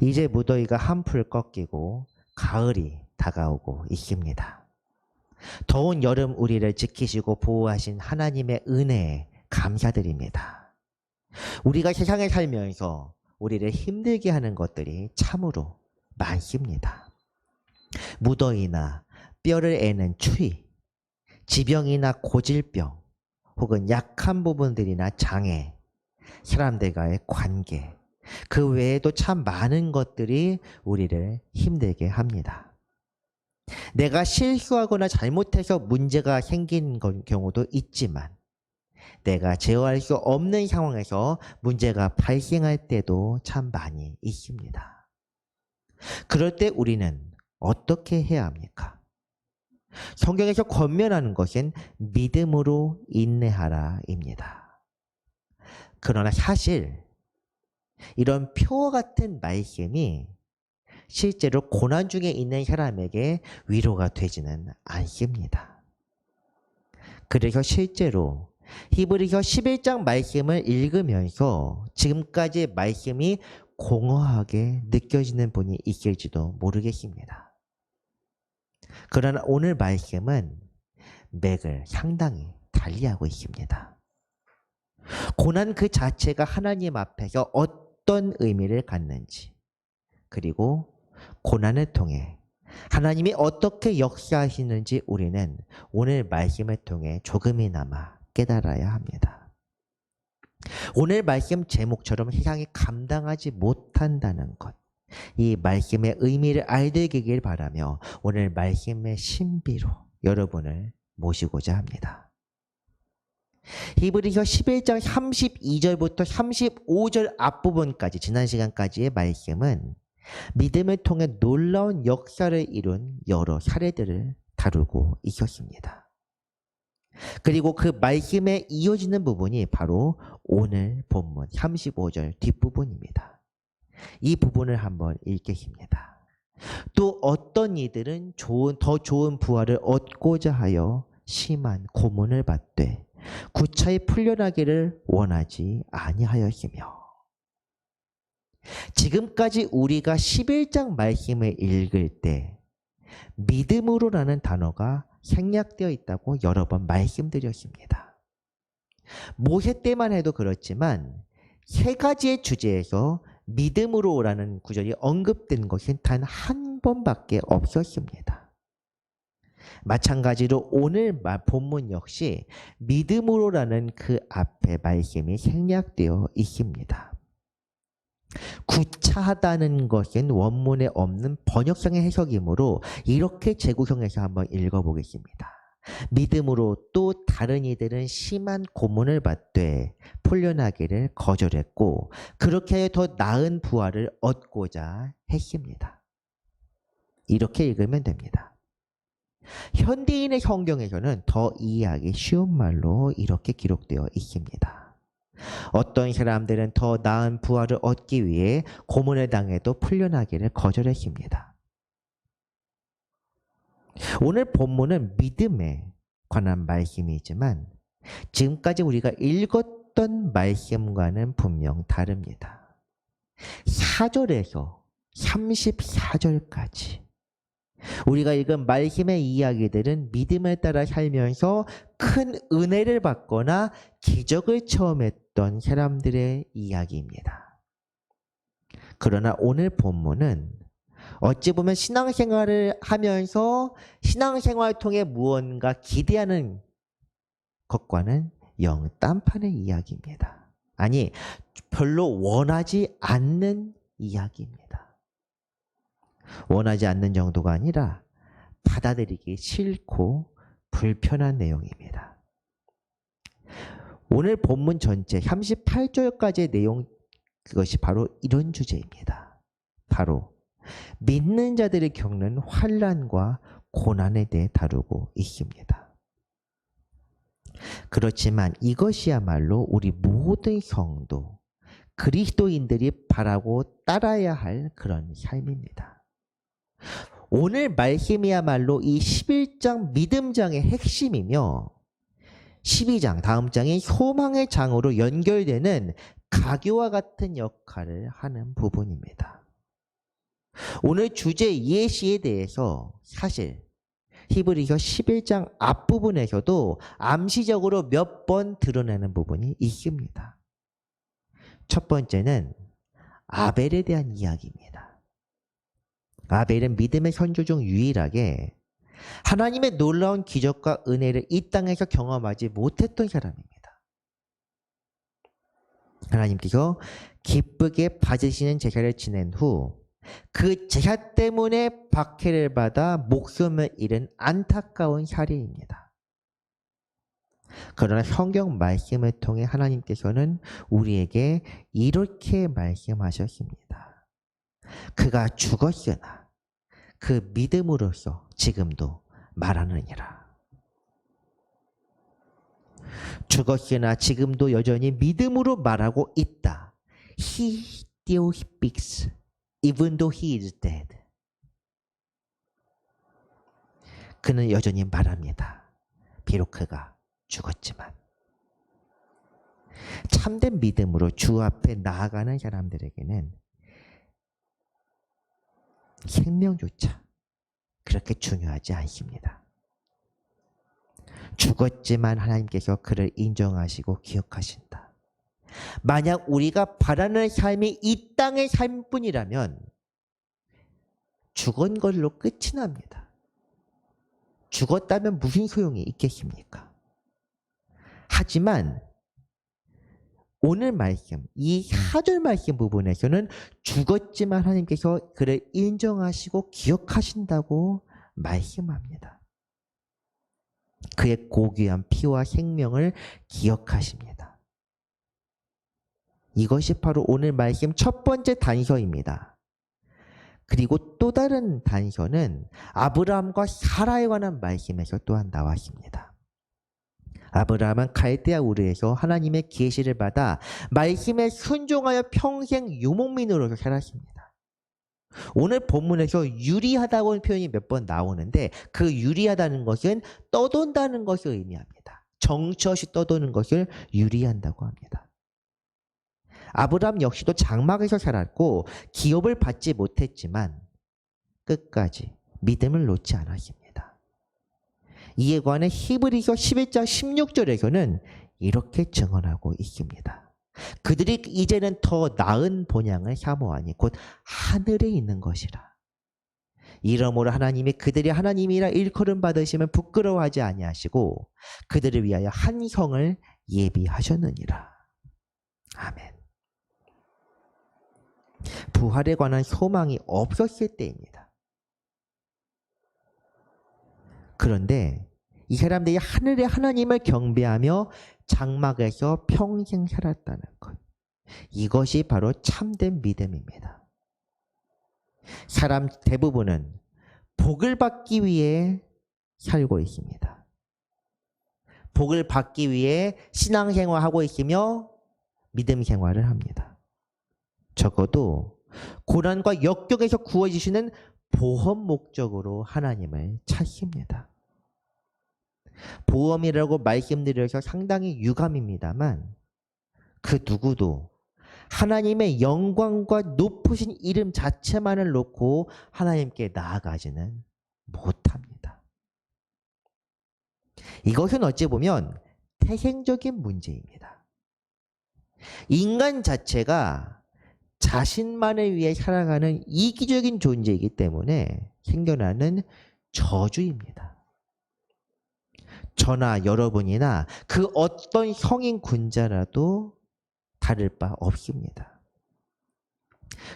이제 무더위가 한풀 꺾이고 가을이 다가오고 있습니다. 더운 여름 우리를 지키시고 보호하신 하나님의 은혜에 감사드립니다. 우리가 세상에 살면서 우리를 힘들게 하는 것들이 참으로 많습니다. 무더위나 뼈를 애는 추위, 지병이나 고질병, 혹은 약한 부분들이나 장애, 사람들과의 관계, 그 외에도 참 많은 것들이 우리를 힘들게 합니다. 내가 실수하거나 잘못해서 문제가 생긴 경우도 있지만 내가 제어할 수 없는 상황에서 문제가 발생할 때도 참 많이 있습니다. 그럴 때 우리는 어떻게 해야 합니까? 성경에서 권면하는 것은 믿음으로 인내하라입니다. 그러나 사실 이런 표와 같은 말씀이 실제로 고난 중에 있는 사람에게 위로가 되지는 않습니다. 그래서 실제로 히브리서 11장 말씀을 읽으면서 지금까지의 말씀이 공허하게 느껴지는 분이 있을지도 모르겠습니다. 그러나 오늘 말씀은 맥을 상당히 달리하고 있습니다. 고난 그 자체가 하나님 앞에서 어떤 의미를 갖는지, 그리고 고난을 통해 하나님이 어떻게 역사하시는지 우리는 오늘 말씀을 통해 조금이나마 깨달아야 합니다. 오늘 말씀 제목처럼 세상이 감당하지 못한다는 것, 이 말씀의 의미를 알게 되길 바라며 오늘 말씀의 신비로 여러분을 모시고자 합니다. 히브리서 11장 32절부터 35절 앞부분까지 지난 시간까지의 말씀은 믿음을 통해 놀라운 역사를 이룬 여러 사례들을 다루고 있었습니다. 그리고 그 말씀에 이어지는 부분이 바로 오늘 본문 35절 뒷부분입니다. 이 부분을 한번 읽겠습니다. 또 어떤 이들은 더 좋은 부활을 얻고자 하여 심한 고문을 받되 구차히 풀려나기를 원하지 아니하였으며. 지금까지 우리가 11장 말씀을 읽을 때 믿음으로라는 단어가 생략되어 있다고 여러 번 말씀드렸습니다. 모세 때만 해도 그렇지만 세 가지의 주제에서 믿음으로라는 구절이 언급된 것은 단 한 번밖에 없었습니다. 마찬가지로 오늘 본문 역시 믿음으로라는 그 앞에 말씀이 생략되어 있습니다. 구차하다는 것은 원문에 없는 번역성의 해석이므로 이렇게 재구성해서 한번 읽어보겠습니다. 믿음으로 또 다른 이들은 심한 고문을 받되 풀려나기를 거절했고 그렇게 하여 더 나은 부활을 얻고자 했습니다. 이렇게 읽으면 됩니다. 현대인의 성경에서는 더 이해하기 쉬운 말로 이렇게 기록되어 있습니다. 어떤 사람들은 더 나은 부활을 얻기 위해 고문을 당해도 풀려나기를 거절했습니다. 오늘 본문은 믿음에 관한 말씀이지만 지금까지 우리가 읽었던 말씀과는 분명 다릅니다. 4절에서 34절까지 우리가 읽은 말씀의 이야기들은 믿음을 따라 살면서 큰 은혜를 받거나 기적을 체험했던 사람들의 이야기입니다. 그러나 오늘 본문은 어찌 보면 신앙생활을 하면서 신앙생활을 통해 무언가 기대하는 것과는 영 딴판의 이야기입니다. 아니, 별로 원하지 않는 이야기입니다. 원하지 않는 정도가 아니라 받아들이기 싫고 불편한 내용입니다. 오늘 본문 전체 38절까지의 내용, 그것이 바로 이런 주제입니다. 바로 믿는 자들이 겪는 환난과 고난에 대해 다루고 있습니다. 그렇지만 이것이야말로 우리 모든 성도, 그리스도인들이 바라고 따라야 할 그런 삶입니다. 오늘 말씀이야말로 이 11장 믿음장의 핵심이며 12장 다음 장인 소망의 장으로 연결되는 가교와 같은 역할을 하는 부분입니다. 오늘 주제 예시에 대해서 사실 히브리서 11장 앞부분에서도 암시적으로 몇 번 드러내는 부분이 있습니다. 첫 번째는 아벨에 대한 이야기입니다. 아벨은 믿음의 선조 중 유일하게 하나님의 놀라운 기적과 은혜를 이 땅에서 경험하지 못했던 사람입니다. 하나님께서 기쁘게 받으시는 제사를 지낸 후 그 제사 때문에 박해를 받아 목숨을 잃은 안타까운 사례입니다. 그러나 성경 말씀을 통해 하나님께서는 우리에게 이렇게 말씀하셨습니다. 그가 죽었으나 그 믿음으로써 지금도 말하느니라. 죽었으나 지금도 여전히 믿음으로 말하고 있다. He still speaks, even though he is dead. 그는 여전히 말합니다. 비록 그가 죽었지만. 참된 믿음으로 주 앞에 나아가는 사람들에게는 생명조차 그렇게 중요하지 않습니다. 죽었지만 하나님께서 그를 인정하시고 기억하신다. 만약 우리가 바라는 삶이 이 땅의 삶뿐이라면 죽은 걸로 끝이 납니다. 죽었다면 무슨 소용이 있겠습니까? 하지만 오늘 말씀, 이 4절 말씀 부분에서는 죽었지만 하나님께서 그를 인정하시고 기억하신다고 말씀합니다. 그의 고귀한 피와 생명을 기억하십니다. 이것이 바로 오늘 말씀 첫 번째 단서입니다. 그리고 또 다른 단서는 아브라함과 사라에 관한 말씀에서 또한 나왔습니다. 아브라함은 갈대아 우르에서 하나님의 계시를 받아 말씀에 순종하여 평생 유목민으로서 살았습니다. 오늘 본문에서 유리하다고 표현이 몇 번 나오는데 그 유리하다는 것은 떠돈다는 것을 의미합니다. 정처 없이 떠도는 것을 유리한다고 합니다. 아브라함 역시도 장막에서 살았고 기업을 받지 못했지만 끝까지 믿음을 놓지 않았습니다. 이에 관해 히브리서 11장 16절에서는 이렇게 증언하고 있습니다. 그들이 이제는 더 나은 본향을 사모하니 곧 하늘에 있는 것이라. 이러므로 하나님이 그들이 하나님이라 일컬음 받으시면 부끄러워하지 아니하시고 그들을 위하여 한 성을 예비하셨느니라. 아멘. 부활에 관한 소망이 없었을 때입니다. 그런데 이 사람들이 하늘의 하나님을 경배하며 장막에서 평생 살았다는 것. 이것이 바로 참된 믿음입니다. 사람 대부분은 복을 받기 위해 살고 있습니다. 복을 받기 위해 신앙생활하고 있으며 믿음 생활을 합니다. 적어도 고난과 역경에서 구워주시는 보험 목적으로 하나님을 찾습니다. 보험이라고 말씀드려서 상당히 유감입니다만 그 누구도 하나님의 영광과 높으신 이름 자체만을 놓고 하나님께 나아가지는 못합니다. 이것은 어찌 보면 태생적인 문제입니다. 인간 자체가 자신만을 위해 살아가는 이기적인 존재이기 때문에 생겨나는 저주입니다. 저나 여러분이나 그 어떤 성인 군자라도 다를 바 없습니다.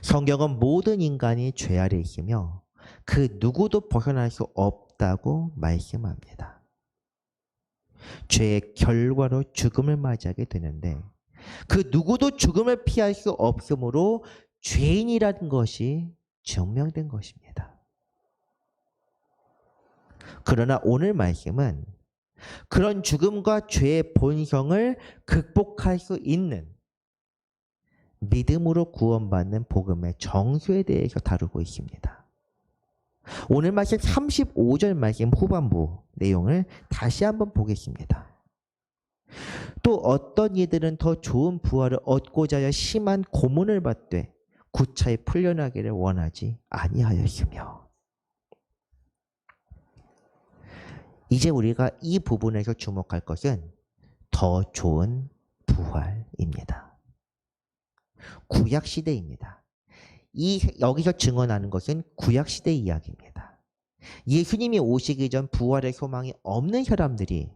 성경은 모든 인간이 죄 아래 있으며 그 누구도 벗어날 수 없다고 말씀합니다. 죄의 결과로 죽음을 맞이하게 되는데 그 누구도 죽음을 피할 수 없으므로 죄인이라는 것이 증명된 것입니다. 그러나 오늘 말씀은 그런 죽음과 죄의 본성을 극복할 수 있는 믿음으로 구원받는 복음의 정수에 대해서 다루고 있습니다. 오늘 말씀 35절 말씀 후반부 내용을 다시 한번 보겠습니다. 또 어떤 이들은 더 좋은 부활을 얻고자 하여 심한 고문을 받되 구차히 풀려나기를 원하지 아니하였으며. 이제 우리가 이 부분에서 주목할 것은 더 좋은 부활입니다. 구약 시대입니다. 여기서 증언하는 것은 구약 시대 이야기입니다. 예수님이 오시기 전 부활의 소망이 없는 사람들이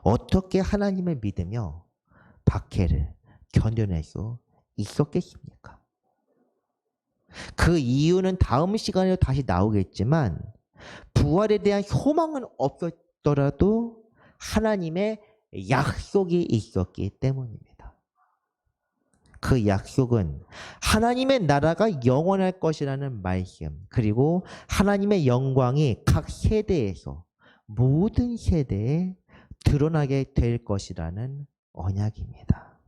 어떻게 하나님을 믿으며 박해를 견뎌낼 수 있었겠습니까? 그 이유는 다음 시간에 다시 나오겠지만 부활에 대한 소망은 없었더라도 하나님의 약속이 있었기 때문입니다. 그 약속은 하나님의 나라가 영원할 것이라는 말씀, 그리고 하나님의 영광이 각 세대에서 모든 세대에 드러나게 될 것이라는 언약입니다.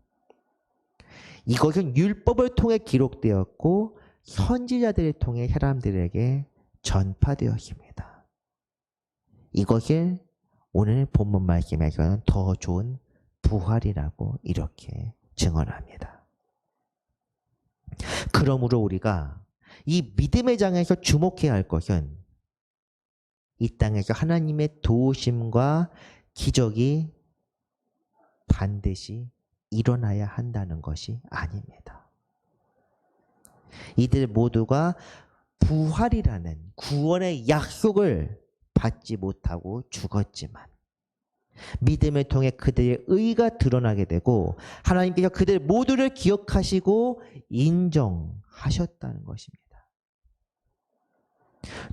이것은 율법을 통해 기록되었고 선지자들을 통해 사람들에게 전파되었습니다. 이것을 오늘 본문 말씀에서는 더 좋은 부활이라고 이렇게 증언합니다. 그러므로 우리가 이 믿음의 장에서 주목해야 할 것은 이 땅에서 하나님의 도우심과 기적이 반드시 일어나야 한다는 것이 아닙니다. 이들 모두가 부활이라는 구원의 약속을 받지 못하고 죽었지만 믿음을 통해 그들의 의가 드러나게 되고 하나님께서 그들 모두를 기억하시고 인정하셨다는 것입니다.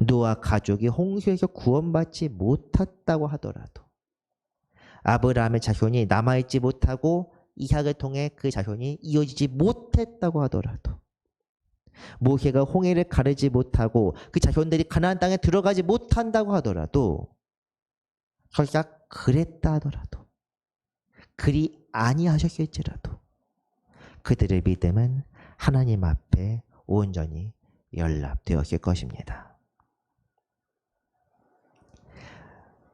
노아 가족이 홍수에서 구원받지 못했다고 하더라도 아브라함의 자손이 남아있지 못하고 이삭을 통해 그 자손이 이어지지 못했다고 하더라도 모세가 홍해를 가르지 못하고 그 자손들이 가나안 땅에 들어가지 못한다고 하더라도 설사 그랬다 하더라도 그리 아니하셨을지라도 그들의 믿음은 하나님 앞에 온전히 연락되었을 것입니다.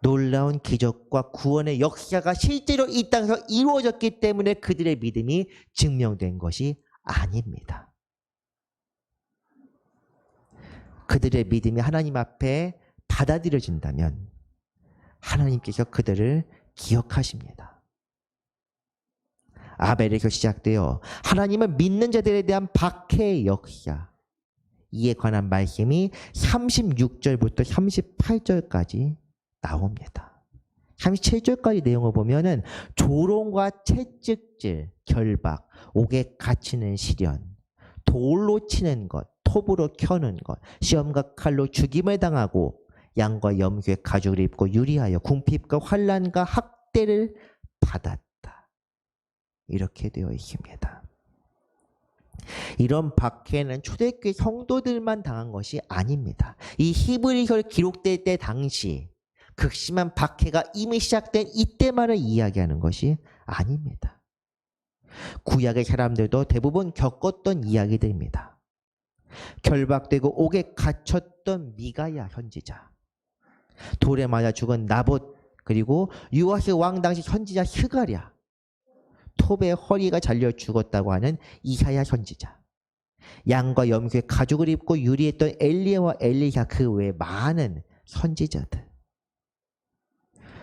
놀라운 기적과 구원의 역사가 실제로 이 땅에서 이루어졌기 때문에 그들의 믿음이 증명된 것이 아닙니다. 그들의 믿음이 하나님 앞에 받아들여진다면 하나님께서 그들을 기억하십니다. 아벨에서 시작되어 하나님을 믿는 자들에 대한 박해의 역사, 이에 관한 말씀이 36절부터 38절까지 나옵니다. 37절까지 내용을 보면은 조롱과 채찍질, 결박, 옥에 갇히는 시련, 돌로 치는 것, 톱으로 켜는 것, 시험과 칼로 죽임을 당하고 양과 염소의 가죽을 입고 유리하여 궁핍과 환난과 학대를 받았다. 이렇게 되어 있습니다. 이런 박해는 초대교회 성도들만 당한 것이 아닙니다. 이 히브리서를 기록될 때 당시 극심한 박해가 이미 시작된 이때만을 이야기하는 것이 아닙니다. 구약의 사람들도 대부분 겪었던 이야기들입니다. 결박되고 옥에 갇혔던 미가야 선지자, 돌에 맞아 죽은 나봇, 그리고 유아스 왕 당시 선지자 스가랴, 톱에 허리가 잘려 죽었다고 하는 이사야 선지자, 양과 염소의 가죽을 입고 유리했던 엘리야와 엘리사, 그 외에 많은 선지자들.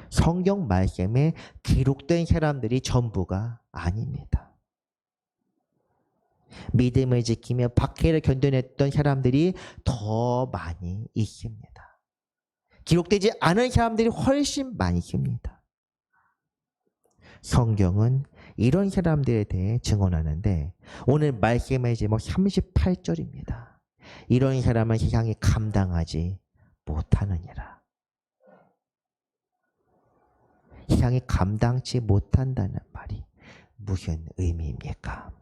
성경 말씀에 기록된 사람들이 전부가 아닙니다. 믿음을 지키며 박해를 견뎌냈던 사람들이 더 많이 있습니다. 기록되지 않은 사람들이 훨씬 많습니다. 성경은 이런 사람들에 대해 증언하는데 오늘 말씀의 제목 38절입니다. 이런 사람은 세상이 감당하지 못하느니라. 세상이 감당치 못한다는 말이 무슨 의미입니까?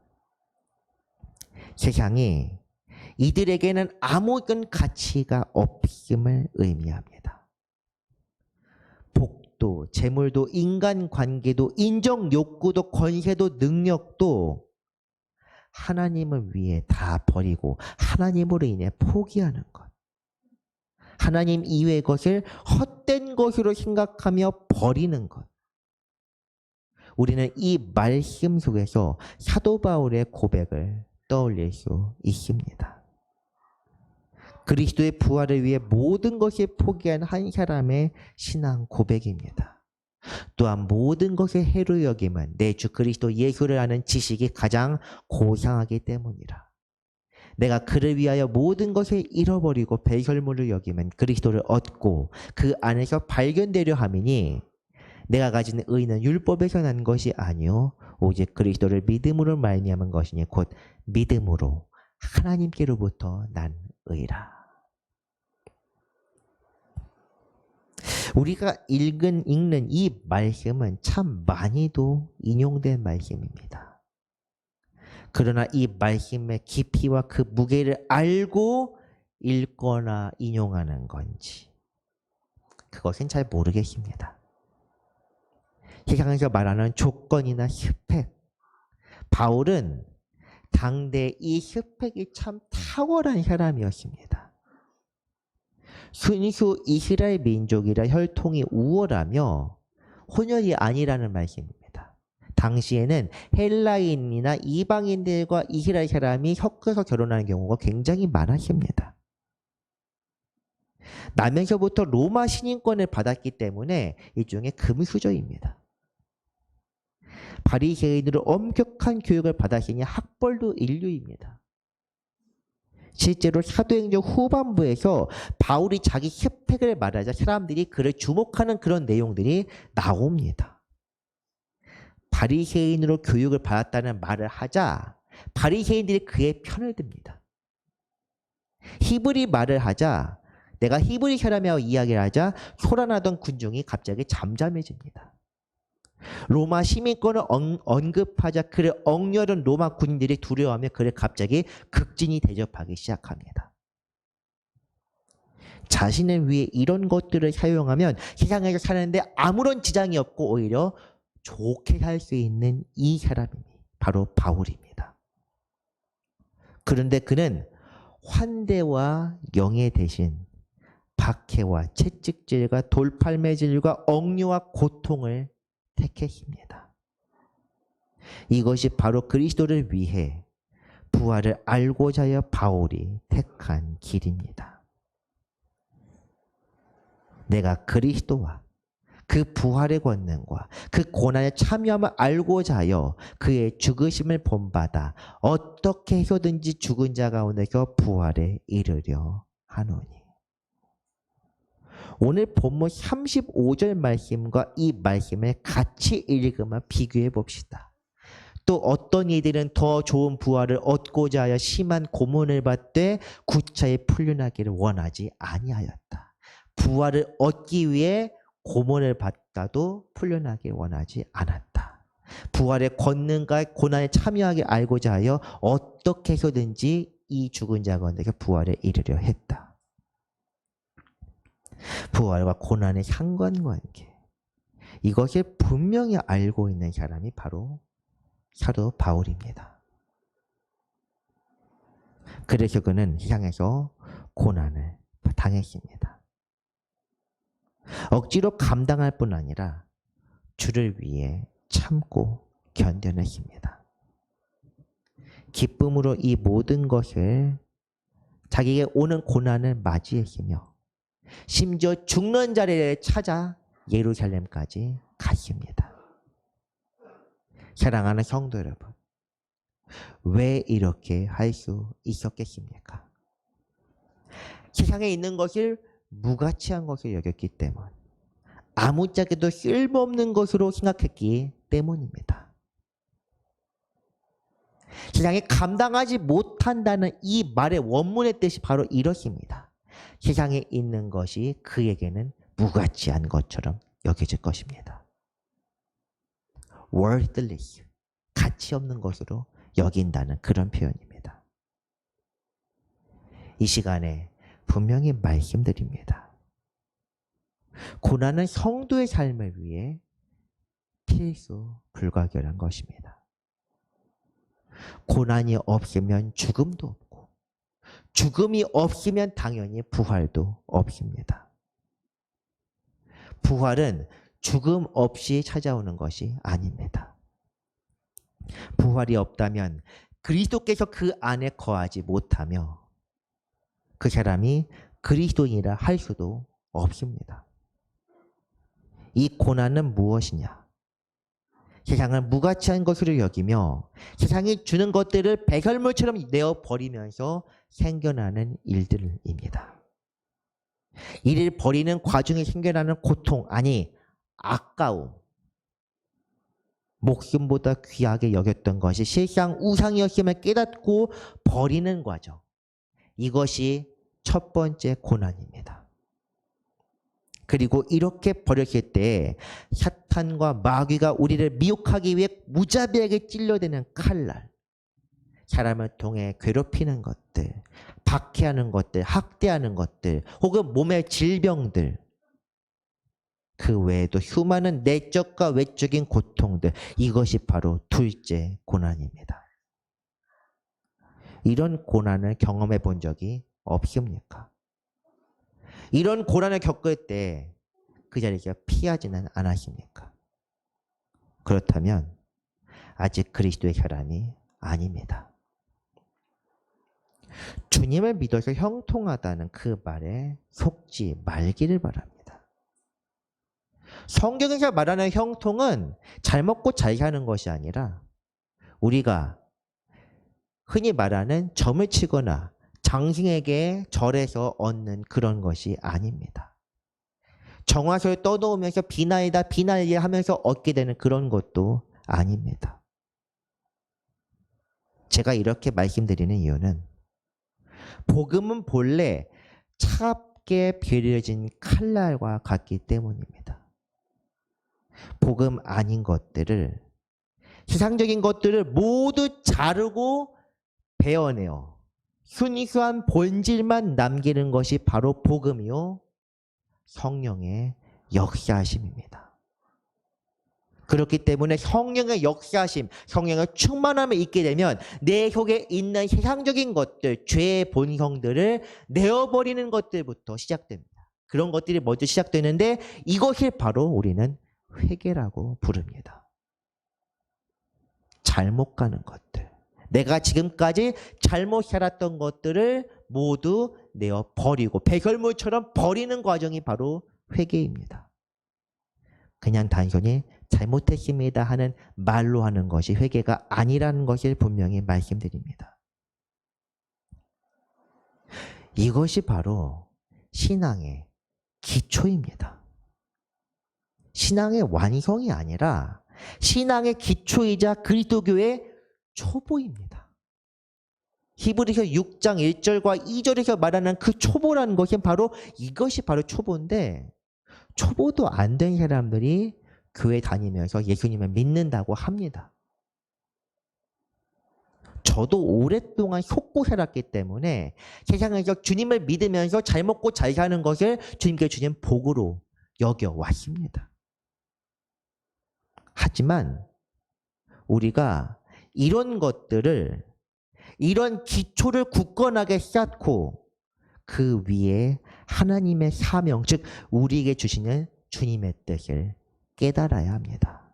세상이 이들에게는 아무런 가치가 없음을 의미합니다. 복도, 재물도, 인간관계도, 인정 욕구도, 권세도, 능력도 하나님을 위해 다 버리고 하나님으로 인해 포기하는 것. 하나님 이외의 것을 헛된 것으로 생각하며 버리는 것. 우리는 이 말씀 속에서 사도 바울의 고백을 떠올릴 수 있습니다. 그리스도의 부활을 위해 모든 것을 포기한 한 사람의 신앙 고백입니다. 또한 모든 것을 해로 여김은 내 주 그리스도 예수를 아는 지식이 가장 고상하기 때문이라. 내가 그를 위하여 모든 것을 잃어버리고 배설물을 여김은 그리스도를 얻고 그 안에서 발견되려 함이니 내가 가진 의는 율법에서 난 것이 아니요 오직 그리스도를 믿음으로 말미암은 것이니 곧 믿음으로 하나님께로부터 난 의라. 우리가 읽는 이 말씀은 참 많이도 인용된 말씀입니다. 그러나 이 말씀의 깊이와 그 무게를 알고 읽거나 인용하는 건지 그것은 잘 모르겠습니다. 세상에서 말하는 조건이나 스펙, 바울은 당대 이 스펙이 참 탁월한 사람이었습니다. 순수 이스라엘 민족이라 혈통이 우월하며 혼혈이 아니라는 말씀입니다. 당시에는 헬라인이나 이방인들과 이스라엘 사람이 섞여서 결혼하는 경우가 굉장히 많았습니다. 나면서부터 로마 신인권을 받았기 때문에 일종의 금수저입니다. 바리새인으로 엄격한 교육을 받았으니 학벌도 인류입니다. 실제로 사도행전 후반부에서 바울이 자기 스펙을 말하자 사람들이 그를 주목하는 그런 내용들이 나옵니다. 바리새인으로 교육을 받았다는 말을 하자 바리새인들이 그의 편을 듭니다. 히브리 말을 하자 내가 히브리 사람이라고 이야기를 하자 소란하던 군중이 갑자기 잠잠해집니다. 로마 시민권을 언급하자 그를 억누르는 로마 군인들이 두려워하며 그를 갑자기 극진히 대접하기 시작합니다. 자신을 위해 이런 것들을 사용하면 세상에서 사는데 아무런 지장이 없고 오히려 좋게 살 수 있는 이 사람이 바로 바울입니다. 그런데 그는 환대와 영예 대신 박해와 채찍질과 돌팔매질과 억류와 고통을 택했습니다. 이것이 바로 그리스도를 위해 부활을 알고자 하여 바울이 택한 길입니다. 내가 그리스도와 그 부활의 권능과 그 고난에 참여함을 알고자 하여 그의 죽으심을 본받아 어떻게 해서든지 죽은 자 가운데서 부활에 이르려 하노니. 오늘 본문 35절 말씀과 이 말씀을 같이 읽으며 비교해 봅시다. 또 어떤 이들은 더 좋은 부활을 얻고자 하여 심한 고문을 받되 구차히 풀려나기를 원하지 아니하였다. 부활을 얻기 위해 고문을 받다도 풀려나길 원하지 않았다. 부활의 권능과 고난에 참여하게 알고자 하여 어떻게 해서든지 이 죽은 자 가운데서 부활에 이르려 했다. 부활과 고난의 상관관계, 이것을 분명히 알고 있는 사람이 바로 사도 바울입니다. 그래서 그는 세상에서 고난을 당했습니다. 억지로 감당할 뿐 아니라 주를 위해 참고 견뎌냈습니다. 기쁨으로 이 모든 것을 자기에게 오는 고난을 맞이했으며 심지어 죽는 자리를 찾아 예루살렘까지 갔습니다. 사랑하는 성도 여러분, 왜 이렇게 할 수 있었겠습니까? 세상에 있는 것을 무가치한 것을 여겼기 때문, 아무짝에도 쓸모없는 것으로 생각했기 때문입니다. 세상에 감당하지 못한다는 이 말의 원문의 뜻이 바로 이렇습니다. 세상에 있는 것이 그에게는 무가치한 것처럼 여겨질 것입니다. worthless, 가치 없는 것으로 여긴다는 그런 표현입니다. 이 시간에 분명히 말씀드립니다. 고난은 성도의 삶을 위해 필수 불가결한 것입니다. 고난이 없으면 죽음도 없고 죽음이 없으면 당연히 부활도 없습니다. 부활은 죽음 없이 찾아오는 것이 아닙니다. 부활이 없다면 그리스도께서 그 안에 거하지 못하며 그 사람이 그리스도인이라 할 수도 없습니다. 이 고난은 무엇이냐? 세상을 무가치한 것으로 여기며 세상이 주는 것들을 배설물처럼 내어버리면서 생겨나는 일들입니다. 이를 버리는 과정에 생겨나는 고통, 아니 아까움, 목숨보다 귀하게 여겼던 것이 실상 우상이었음을 깨닫고 버리는 과정, 이것이 첫 번째 고난입니다. 그리고 이렇게 버렸을 때 사탄과 마귀가 우리를 미혹하기 위해 무자비하게 찔러대는 칼날, 사람을 통해 괴롭히는 것들, 박해하는 것들, 학대하는 것들, 혹은 몸의 질병들, 그 외에도 수많은 내적과 외적인 고통들, 이것이 바로 둘째 고난입니다. 이런 고난을 경험해 본 적이 없습니까? 이런 고난을 겪을 때 그 자리에서 피하지는 않았습니까? 그렇다면 아직 그리스도의 사람이 아닙니다. 주님을 믿어서 형통하다는 그 말에 속지 말기를 바랍니다. 성경에서 말하는 형통은 잘 먹고 잘 사는 것이 아니라 우리가 흔히 말하는 점을 치거나 장신에게 절에서 얻는 그런 것이 아닙니다. 정화소에 떠놓으면서 비나이다 비나이다 하면서 얻게 되는 그런 것도 아닙니다. 제가 이렇게 말씀드리는 이유는 복음은 본래 차갑게 베려진 칼날과 같기 때문입니다. 복음 아닌 것들을, 세상적인 것들을 모두 자르고 베어내어 순수한 본질만 남기는 것이 바로 복음이요 성령의 역사하심입니다. 그렇기 때문에 성령의 역사하심, 성령의 충만함을 있게 되면 내 속에 있는 세상적인 것들, 죄의 본성들을 내어버리는 것들부터 시작됩니다. 그런 것들이 먼저 시작되는데 이것이 바로 우리는 회개라고 부릅니다. 잘못 가는 것들, 내가 지금까지 잘못 살았던 것들을 모두 내어버리고 배설물처럼 버리는 과정이 바로 회개입니다. 그냥 단순히 잘못했습니다 하는 말로 하는 것이 회개가 아니라는 것을 분명히 말씀드립니다. 이것이 바로 신앙의 기초입니다. 신앙의 완성이 아니라 신앙의 기초이자 그리스도교의 초보입니다. 히브리서 6장 1절과 2절에서 말하는 그 초보라는 것은 바로 이것이 바로 초보인데, 초보도 안 된 사람들이 교회 다니면서 예수님을 믿는다고 합니다. 저도 오랫동안 속고 살았기 때문에 세상에서 주님을 믿으면서 잘 먹고 잘 사는 것을 주님께 주신 복으로 여겨왔습니다. 하지만 우리가 이런 것들을, 이런 기초를 굳건하게 쌓고 그 위에 하나님의 사명, 즉 우리에게 주시는 주님의 뜻을 깨달아야 합니다.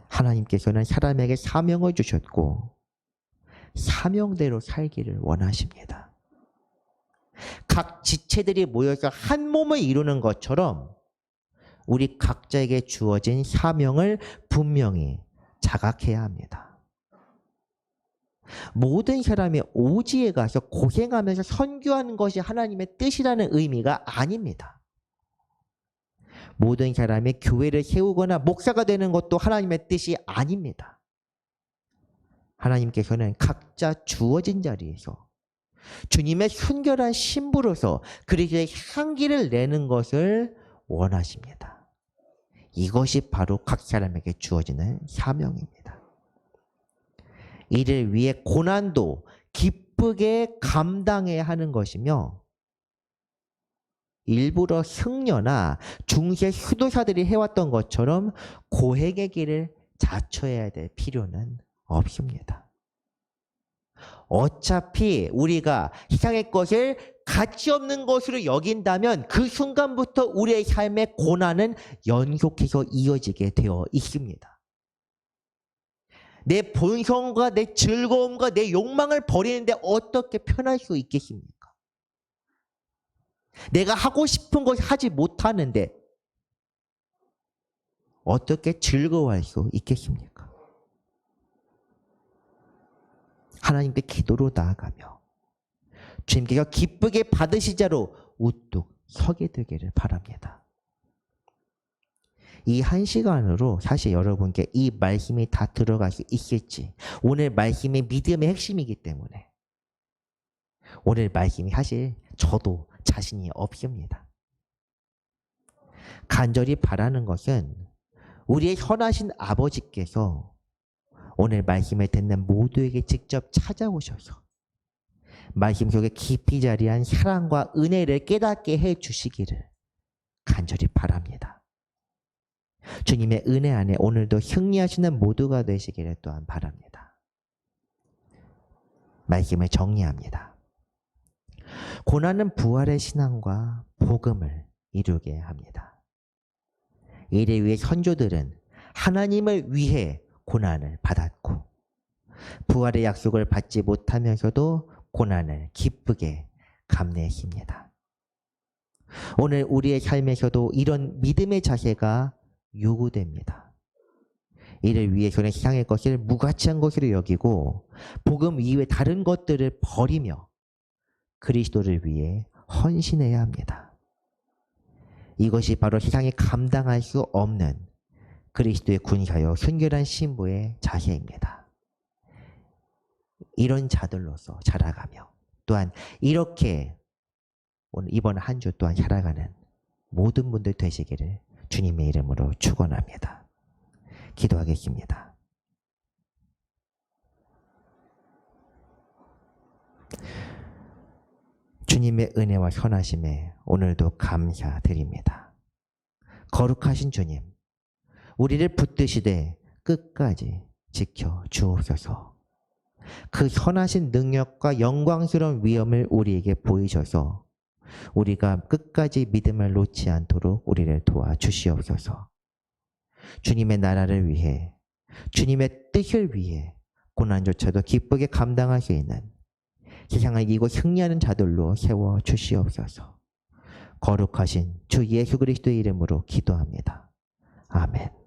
하나님께서는 사람에게 사명을 주셨고 사명대로 살기를 원하십니다. 각 지체들이 모여서 한 몸을 이루는 것처럼 우리 각자에게 주어진 사명을 분명히 자각해야 합니다. 모든 사람이 오지에 가서 고생하면서 선교하는 것이 하나님의 뜻이라는 의미가 아닙니다. 모든 사람이 교회를 세우거나 목사가 되는 것도 하나님의 뜻이 아닙니다. 하나님께서는 각자 주어진 자리에서 주님의 순결한 신부로서 그리스도의 향기를 내는 것을 원하십니다. 이것이 바로 각 사람에게 주어지는 사명입니다. 이를 위해 고난도 기쁘게 감당해야 하는 것이며, 일부러 승려나 중세 수도사들이 해왔던 것처럼 고행의 길을 자처해야 될 필요는 없습니다. 어차피 우리가 세상의 것을 가치 없는 것으로 여긴다면 그 순간부터 우리의 삶의 고난은 연속해서 이어지게 되어 있습니다. 내 본성과 내 즐거움과 내 욕망을 버리는데 어떻게 편할 수 있겠습니까? 내가 하고 싶은 걸 하지 못하는데 어떻게 즐거워할 수 있겠습니까? 하나님께 기도로 나아가며 주님께서 기쁘게 받으시자로 우뚝 서게 되기를 바랍니다. 이 한 시간으로 사실 여러분께 이 말씀이 다 들어갈 수 있을지, 오늘 말씀이 믿음의 핵심이기 때문에 오늘 말씀이 사실 저도 자신이 없습니다. 간절히 바라는 것은 우리의 선하신 아버지께서 오늘 말씀을 듣는 모두에게 직접 찾아오셔서 말씀 속에 깊이 자리한 사랑과 은혜를 깨닫게 해 주시기를 간절히 바랍니다. 주님의 은혜 안에 오늘도 승리하시는 모두가 되시기를 또한 바랍니다. 말씀을 정리합니다. 고난은 부활의 신앙과 복음을 이루게 합니다. 이를 위해 선조들은 하나님을 위해 고난을 받았고 부활의 약속을 받지 못하면서도 고난을 기쁘게 감내했습니다. 오늘 우리의 삶에서도 이런 믿음의 자세가 요구됩니다. 이를 위해서는 세상의 것을 무가치한 것으로 여기고 복음 이외 다른 것들을 버리며 그리스도를 위해 헌신해야 합니다. 이것이 바로 세상이 감당할 수 없는 그리스도의 군사요 순결한 신부의 자세입니다. 이런 자들로서 자라가며 또한 이렇게 오늘 이번 한 주 또한 살아가는 모든 분들 되시기를 주님의 이름으로 축원합니다. 기도하겠습니다. 주님의 은혜와 선하심에 오늘도 감사드립니다. 거룩하신 주님, 우리를 붙드시되 끝까지 지켜 주옵소서. 그 선하신 능력과 영광스러운 위엄을 우리에게 보이셔서 우리가 끝까지 믿음을 놓지 않도록 우리를 도와주시옵소서. 주님의 나라를 위해, 주님의 뜻을 위해 고난조차도 기쁘게 감당할 수 있는 세상을 이기고 승리하는 자들로 세워주시옵소서. 거룩하신 주 예수 그리스도의 이름으로 기도합니다. 아멘.